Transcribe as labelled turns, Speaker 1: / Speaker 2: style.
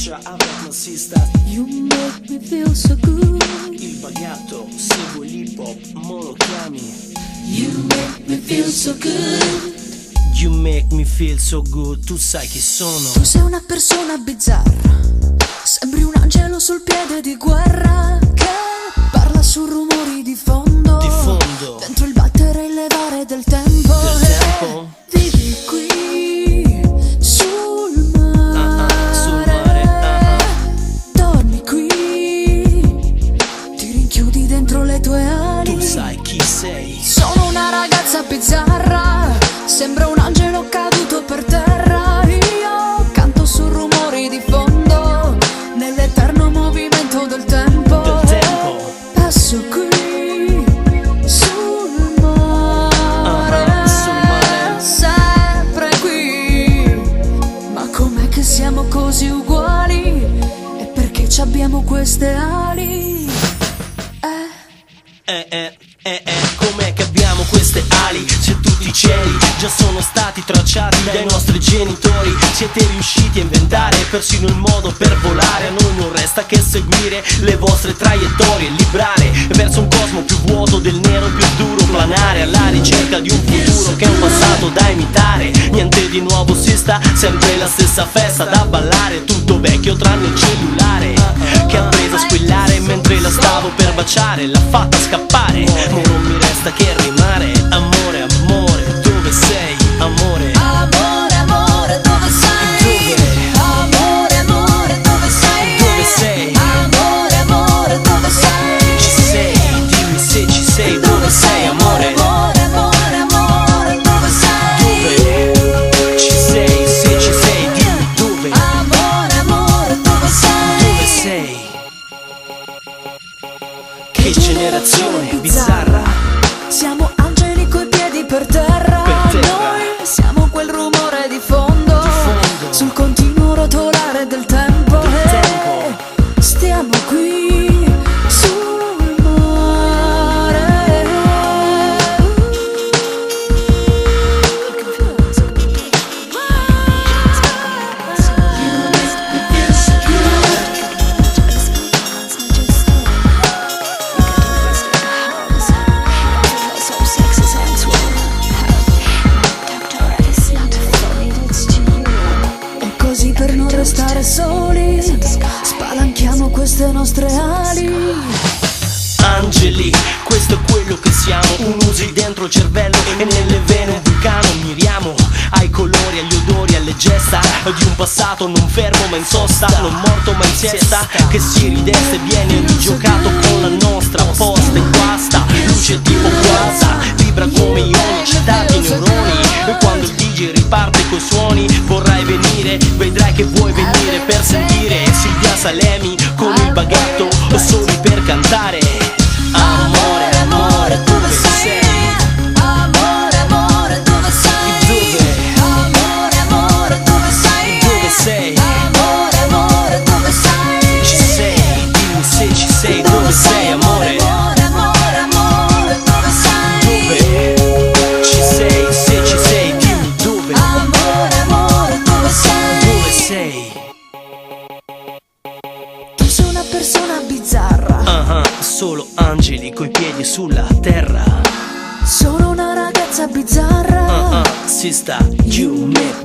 Speaker 1: faccia a Batman Sisters.
Speaker 2: You make me feel so good.
Speaker 1: Il bagato, seguo l'hip hop, mo lo chiami.
Speaker 2: You make me feel so good.
Speaker 1: You make me feel so good. Tu sai chi sono.
Speaker 2: Tu sei una persona bizzarra, sembri un angelo sul piede di guerra che parla su rumori di fondo,
Speaker 1: Di fondo.
Speaker 2: dentro il battere e il levare del tempo.
Speaker 1: Del tempo.
Speaker 2: Vivi qui sul mare,
Speaker 1: sul mare,
Speaker 2: dormi qui, ti rinchiudi dentro le tue ali.
Speaker 1: Tu sai chi sei.
Speaker 2: Sono una ragazza bizzarra, sembra un angelo caduto per terra. Io canto su rumori di fondo, nell'eterno movimento del tempo.
Speaker 1: Del tempo.
Speaker 2: Passo qui sul mare,
Speaker 1: sul mare.
Speaker 2: sempre qui. Ma com'è che siamo così uguali? E perché ci abbiamo queste ali?
Speaker 1: Com'è che abbiamo queste ali? Se tutti i cieli già sono stati tracciati dai nostri genitori, siete riusciti a inventare persino il modo per volare. A noi non resta che seguire le vostre traiettorie, librare verso un cosmo più vuoto del nero più duro, planare alla ricerca di un futuro che è un passato da imitare. Niente di nuovo si sta, sempre la stessa festa da ballare, tutto vecchio tranne il cellulare che ha preso a squillare mentre la stavo per baciare, l'ha fatta scappare. Ma non mi resta che rimare. Amore, amore, dove sei? Amore,
Speaker 2: Amore, amore, dove sei?
Speaker 1: Dove?
Speaker 2: Amore, amore, dove sei?
Speaker 1: Dove sei?
Speaker 2: Amore, amore, dove sei?
Speaker 1: ci sei? Dimmi se ci sei. Dove sei, amore?
Speaker 2: Amore, amore, amore, dove sei?
Speaker 1: Dove? Ci sei, se ci sei. Dimmi dove?
Speaker 2: Amore, amore, dove sei?
Speaker 1: Dove sei? Che generazione bizzarra.
Speaker 2: Siamo angeli coi piedi per terra.
Speaker 1: Per terra.
Speaker 2: Noi siamo quel rumore di fondo,
Speaker 1: Di fondo.
Speaker 2: sul continuo rotolare del tempo.
Speaker 1: Del tempo.
Speaker 2: Stiamo qui sul mare. E così per non restare soli spalanchiamo queste nostre ali.
Speaker 1: Angeli, questo è quello che siamo. Unusi dentro il cervello e nelle vene un vulcano. Miriamo ai colori, agli odori, alle gesta di un passato non fermo ma in sosta, non morto ma in siesta, che si ridesta e viene rigiocato con la nostra posta e guasta. Luce tipo quasi, vibra come ioni, citati neuroni. E quando il DJ riparte coi suoni vorrai venire, vedrai che vuoi venire per sentire Silvia Salemi con il baghetto soli per cantare. Amore, amore, dove sei?
Speaker 2: Amore, amore, dove sei?
Speaker 1: Dove?
Speaker 2: Amore, amore, dove sei?
Speaker 1: Dove sei?
Speaker 2: Amore, amore, dove sei?
Speaker 1: Ci sei, dimmi se ci sei. Dove sei, amore?
Speaker 2: Amore, amore, amore, dove sei?
Speaker 1: Dove? Ci sei, se ci sei, dimmi dove.
Speaker 2: Amore, amore, dove sei?
Speaker 1: Dove sei?
Speaker 2: Tu sei una persona bizzarra,
Speaker 1: Solo angeli coi piedi sulla terra.
Speaker 2: sono una ragazza bizzarra.
Speaker 1: Si sta, you make